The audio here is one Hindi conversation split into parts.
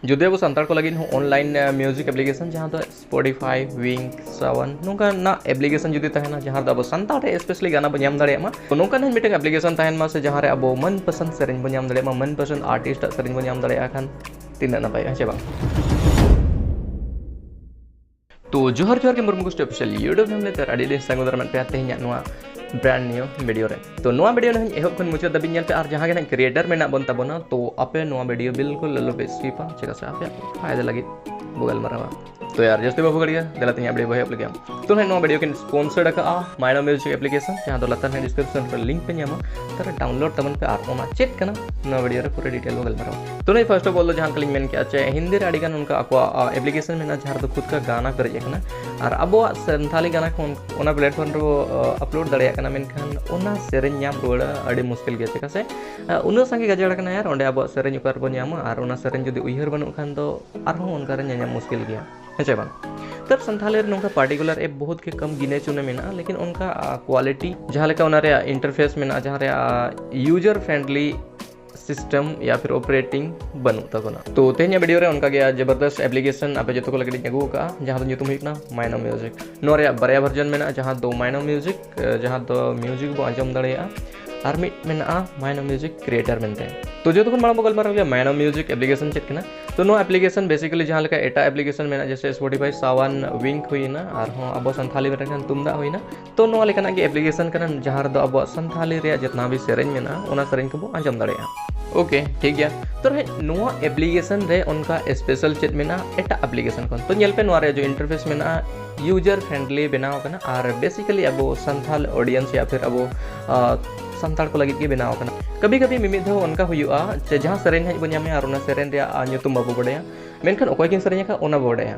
जुदे अब संताल को लगी ऑनलाइन म्यूजिक एप्लीकेशन जहाँ तो स्पॉटिफाई विंक सावन नोका ना एप्लीकेशन जुदी तहना जहाँ अब संताल रे स्पेशली गाना बन नाम दाड़े मा तो नोका ना मिटे एप्लीकेशन तहन मा से जहाँ रे अब मन पसंद सेरेन बन नाम दाड़े मा मन पसंद आर्टिस्ट सेरेन बन नाम दाड़े खान तीन नपाय है बा तो जोहर जोहर के मुर्मू गुस्टी ऑफिशियल यूट्यूब फैमिली तर अड़ी दिन संग दरमन पे आते हैं नुआ ब्रांड न्यू वीडियो रे तो नुआ वीडियो ने एहब खन मुचाद दबिन पे और जहां के क्रिएटर में ना बन तबना तो आपे नुआ वीडियो बिल्कुल ललो पे स्किपा चेका से आपे फायदा लगी बगल मरवा तो यार जस्ते बाबू गड़िया दिलाते हैं अपडेट बहे लगे तो है नुआ वीडियो के स्पॉन्सर्ड का माइना म्यूजिक एप्लीकेशन जहां तो लता है डिस्क्रिप्शन पर लिंक पे न्यामा तर डाउनलोड तमन पे आर ओना चेक करना नुआ वीडियो रे पूरे डिटेल बगल मरवा तो नहीं फर्स्ट ऑफ ऑल जहां कलिंग मेन के चाहे हिंदी रे अड़ीगान उनका अक्वा एप्लीकेशन में ना जहां तो खुद का गाना पेरेज कना और अब संथाली गाना को प्लेटफॉर्म रो अपलोड दाड़े कना मेनखान ओना सेरेन नाम रुड़ा अड़ी मुश्किल गया चेका से उना संगे गजड़ कना यार ओंडे अब सेरेन उकार बो नामा और ओना सेरेन जदि उइहर बनु खान तो आरहो उनका रे नाम मुश्किल गया है बांग तब संथाली नोका पार्टिकुलर एप बहुत के कम गिने चुने में लेकिन उनका क्वालिटी जहाँ लेका उना रे इंटरफेस में जहाँ रे यूजर फ्रेंडली सिस्टम या फिर ऑपरेटिंग बनू तबना तो तेज वीडियो रे उनका गया जबरदस्त एप्लीकेशन आप जो लगे अगू का जहाँ तो नुतुम हुई माइना म्यूजिक नो रे बरिया वर्जन में जहाँ दो माइना म्यूजिक जहाँ दो म्यूजिक बो आंजम दाड़ेया और मिट में माइना म्यूजिक क्रिएटर मनते तो जो तक मारा बगल मारा माइना म्यूजिक एप्लीकेशन चेक करना तो नो एप्लीकेशन बेसिकली जहाँ लेका एटा एप्लीकेशन में जैसे स्पॉटिफाई सावन विंक हुई ना और अब संथाली में तुमदा हुई ना तो नो लेका की एप्लीकेशन करना जहाँ दो अब संथाली रे जितना भी सेरेन में ना सेरेन को आंजम दाड़ेया ओके ठीक है तो नुआ एप्लीकेशन रे उनका स्पेशल चेत में एटा एप्लीकेशन को तो पे नुआ रे जो इंटरफेस में यूजर फ्रेंडली बनाव कना और बेसिकली अब संथाल ऑडियंस या फिर अब संताल को लगी के बनाव कना कभी कभी मिमिद उनका हुआ जहाँ सेरेन हज बन और उना सेरेन रे नुतुम बाबू बड़ाया मेनखान अकोय किन सेरेन का उना बड़ाया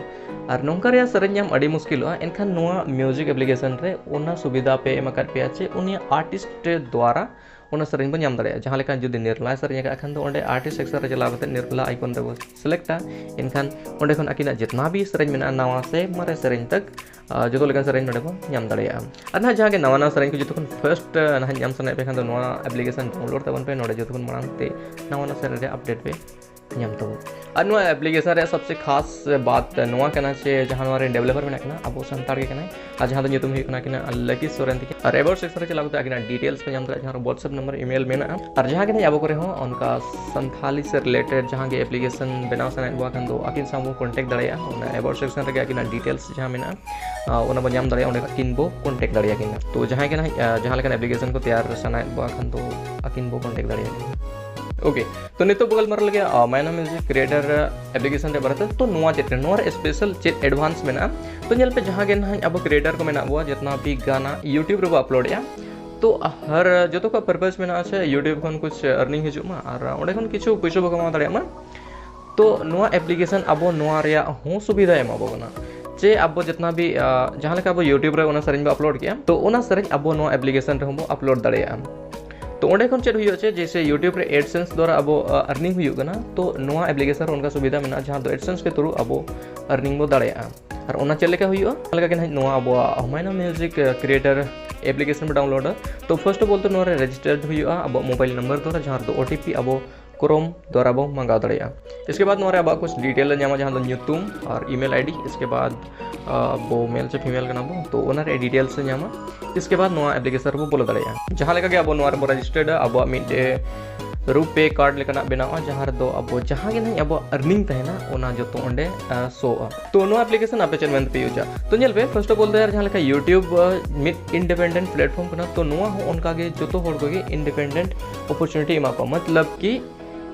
और नौका रे सेरेन नाम अड़ी मुश्किल एनखान नुआ म्यूजिक एप्लीकेशन रे उना सुविधा पे एम पे आछे उनी आर्टिस्ट द्वारा उना सेरेन बन नाम दाड़े जहाँ लेका जुदी निर्मला सेरेन खान तो ओंडे आर्टिस्ट सेक्शन रे चलाव कते निर्मला आइकन रे सिलेक्टा एनखान ओंडे खन आकिना जितना भी सेरेन में नवा से मारे सेरेन तक जो लेकिन सेरेन नोडे बो नाम दाड़ेया और ना जहाँ के नवा नवा सेरेन को जो फर्स्ट ना नाम सने पे खान तो नवा एप्लीकेशन डाउनलोड तबन पे नोडे जो मांगते नवा नवा सेरेन रे अपडेट पे नाम तो और नुआ एप्लीकेशन रे सबसे खास बात नुआ करना चाहिए जहाँ नुआ रे डेवलपर में ना अब संताल के करना और जहाँ तो नुतुम हुई कना किना लकी सोरेन थी और एबोर्ड सेक्शन रे चलाव किना डिटेल्स पे नाम जहाँ व्हाट्सएप नंबर ईमेल में ना और जहाँ के अब करे हो उनका संथाली से रिलेटेड जहाँ के एप्लीकेशन बनाव सना बुआ खान दो आकिन सामो कांटेक्ट दाड़ेया उना एबोर्ड सेक्शन रे किना डिटेल्स जहाँ में ना उना बो नाम दाड़ेया उंडे किन बो कांटेक्ट दाड़ेया किना तो जहाँ के ना जहाँ लेकिन एप्लीकेशन को तैयार सना बुआ खान दो आकिन बो कांटेक्ट दाड़ेया ओके तो नितो बगल मर लगे माइना म्यूजिक क्रिएटर एप्लीकेशन रे बरते तो नुआ चेट नुआ स्पेशल चेट एडवांस में तो नेल पे जहाँ के ना अब क्रिएटर को में बुआ जितना भी गाना यूट्यूब रे अपलोड या तो हर जो तो का पर्पस में ना यूट्यूब खन कुछ अर्निंग हिजुमा और ओंडे खन किछु पैसा बो कमा दाड़े तो नुआ एप्लीकेशन अब नुआ रे हो सुविधा एमा बना जे अब जितना भी जहाँ लेका अब यूट्यूब रे उना सेरेन बो अपलोड किया तो उना सेरेन अब नुआ एप्लीकेशन रे हम अपलोड दाड़ेया तो ओंडे खन चेट हुई जैसे यूट्यूब रे एडसेंस द्वारा अब अर्निंग हुई ना तो नुआ एप्लीकेशन उनका सुविधा में जहाँ तो एडसेंस के थ्रू अब अर्निंग बो दाड़ेया और उना चेक लेका हुई लेका के नुआ अब माइना म्यूजिक क्रिएटर एप्लीकेशन में डाउनलोड तो फर्स्ट ऑफ ऑल तो नुआ रे रजिस्टर्ड हुई अब मोबाइल नंबर द्वारा जहाँ तो ओटीपी अब क्रोम द्वारा बो मंगा दाड़ेया इसके बाद नुआ रे अब कुछ डिटेल नामा जहाँ तो नुतुम और ईमेल आईडी इसके बाद वो मेल से फीमेल का बो तो उना रे डिटेल्स नामा इसके बाद नुआ एप्लीकेशन बो बोलो दाड़ेया जहाँ लेका के अब नुआ रे बो रजिस्टर्ड अब मिडे रुपे कार्ड लेकना बनावा जहाँ दो अब जहाँ के नहीं अब अर्निंग तहना ओना जो तो ओंडे शो तो नो एप्लीकेशन आपे चेन में पे यूजा तो नेल पे फर्स्ट ऑफ ऑल यार जहाँ लेका यूट्यूब मिड इंडिपेंडेंट प्लेटफॉर्म कना तो नुआ हो उनका के जो तो होड़ को इंडिपेंडेंट अपॉर्चुनिटी एमा को मतलब कि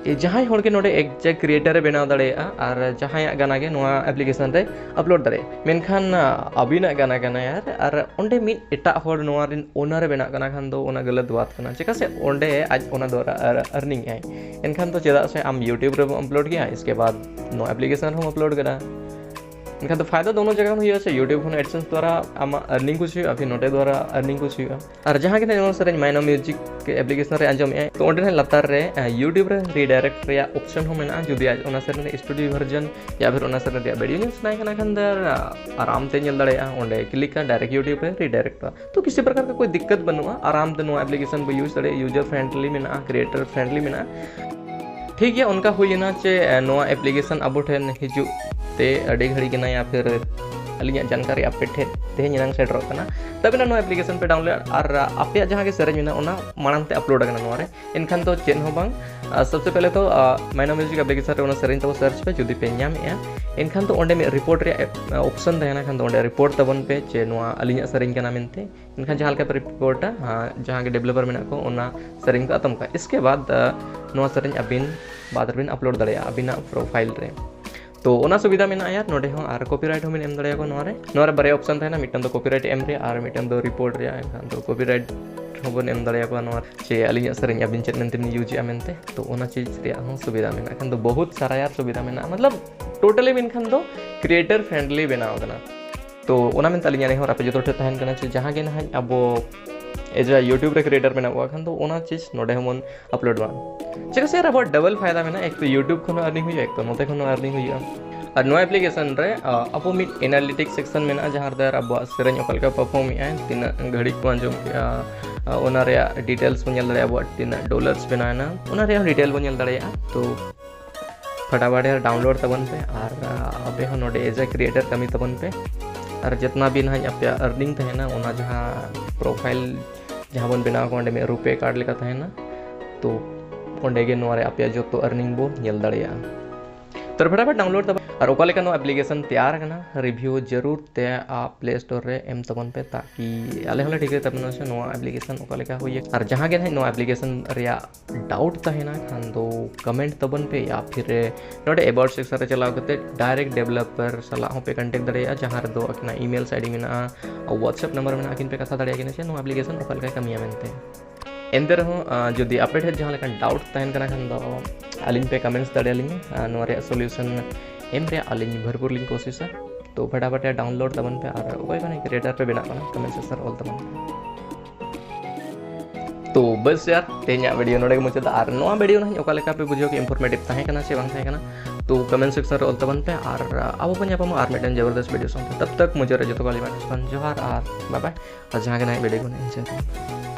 जहाँ होड़ के नोडे एग्जैक्ट क्रिएटर बनाव दाड़ेया और जहाँ गाना के नोआ एप्लीकेशन रे अपलोड दाड़े मेनखान अबिना गाना गाना यार और ओंडे मिड एटा होड़ नोआ रिन ओनर बना गाना खान दो ओना गलत बात करना चिका से ओंडे आज ओना द्वारा अर्निंग है एनखान तो चेदा से हम यूट्यूब रे अपलोड किया इसके बाद नो एप्लीकेशन हम अपलोड करा इनका तो फायदा दोनों जगह में हुई यूट्यूब खन एडसेंस द्वारा आम अर्निंग कुछ हुआ फिर नोटे द्वारा अर्निंग कुछ हुआ और जहाँ के सर माइना म्यूजिक के एप्लीकेशन रे आंजम तो ओंडे लतार रे यूट्यूब रे रिडायरेक्ट रे ऑप्शन हो मेना जुदी आज ओना सर स्टूडियो वर्जन या फिर ओना सर रे वीडियो न्यूज़ नाय कना खान दर आराम ते नेल दाड़े ओंडे क्लिक का डायरेक्ट यूट्यूब रे रिडायरेक्ट तो किसी प्रकार का कोई दिक्कत बनुआ आराम ते नो एप्लीकेशन पे यूज दाड़े यूजर फ्रेंडली मेना क्रिएटर फ्रेंडली मेना ठीक है उनका हुईना चे नोआ एप्लीकेशन अब ठेन हिजू ते अड़ी घड़ी के ना या फिर अलिया जानकारी आपे ठे तेहें नंग सेटरो कना तब ना नो एप्लीकेशन पे डाउनलोड और आपे जहाँ के सेरेंज में ना मांग ते अपलोड करना नोरे इनखान तो चेन हो बांग सबसे पहले तो माइना म्यूजिक एप्लीकेशन रे सेरेंज तो सर्च पे जुदी पे नाम या इनखान तो ओंडे में रिपोर्ट रे ऑप्शन तहना खान तो ओंडे रिपोर्ट तबन पे चे नोआ अलिया सेरेंज कना मिनते इनखान जहाँ के रिपोर्ट जहाँ के डेवलपर में को ओना सेरेंज का आतम का इसके बाद नोआ सेरेंज अबिन बाद बिन अपलोड दड़िया अबिना प्रोफाइल रे तो ओना सुविधा में यार नोडे हो और कॉपीराइट हम एम दड़िया को नोरे बारे ऑप्शन था ना मिटन तो कॉपीराइट एम रे और मिटन तो रिपोर्ट रे एनखान तो कॉपीराइट होबन एम दड़िया को नोर चे अलिया सेरेंज अबिन चेत मेंते यूज मेंते तो ओना चीज रे हो सुविधा में खान तो बहुत सारा यार सुविधा में मतलब टोटली बिन खान तो क्रिएटर फ्रेंडली बनाव कना तो ओना में तलिया रे हो आपे जो तो तहन कना जहां के ना अब एज यूट्यूब रे क्रिएटर में ना खान तो ओना चीज नोडे हमन अपलोड बा चेक से यार अब डबल फायदा में ना एक तो यूट्यूब खनो अर्निंग हुई एक तो नोते खनो अर्निंग हुई और नो एप्लीकेशन रे अब मिट एनालिटिक्स सेक्शन में ना जहां दर अब सेरेंज ओकलका परफॉर्म है तीन घड़ी को अंजम ओना रे डिटेल्स बन दड़े अब तीन डॉलर्स बनाना ओना रे डिटेल बन दड़े तो फटाफट यार डाउनलोड तबन पे और अबे हो नोडे एज ए क्रिएटर कमी तबन पे और जितना भी ना पे अर्निंग तहना ओना जहां प्रोफाइल जहां बन बनाव को में रुपए कार्ड लेका तहना तो ओंडे गे नोरे आपे जो तो अर्निंग बो नेल दड़िया तो फटाफट डाउनलोड तब और ओकाले का नो एप्लीकेशन तैयार करना रिव्यू जरूर ते आप प्ले स्टोर रे एम तबन पे ताकि आले हले ठीक है तब से नो एप्लीकेशन ओकाले का होई और जहां के नो एप्लीकेशन रिया डाउट तहेना खान दो कमेंट तबन पे या फिर नोडे अबाउट सेक्शन रे चलाव करते डायरेक्ट डेवलपर सलाह हो पे कांटेक्ट दड़िया जहां दो अकना ईमेल आईडी में ना और व्हाट्सएप नंबर में अकिन पे कथा दड़िया के नो एप्लीकेशन ओकाले का कमिया मेनते एंदर हो जदि अपडेट है जहाँ लेकिन डाउट तहन कना खान दो अलिन पे कमेंट्स दड़ियालिन नोरे सॉल्यूशन एम रे अलिन भरपूर लिंक कोशिश तो फटाफट डाउनलोड तबन पे और ओय कने क्रिएटर पे बना कमेंट सेक्शन ऑल तबन तो बस यार ते냐 वीडियो नोडे मुझे और नोआ वीडियो ना ओका लेका पे बुझियो कि इंफॉर्मेटिव ताहे कना से बांग ताहे कना तो कमेंट सेक्शन ऑल तबन पे और अब अपन यापम और मेटन जबरदस्त वीडियो संग तब तक मुझे रे जतो गाली बात जोहार और बाय बाय और जहां के ना वीडियो को नहीं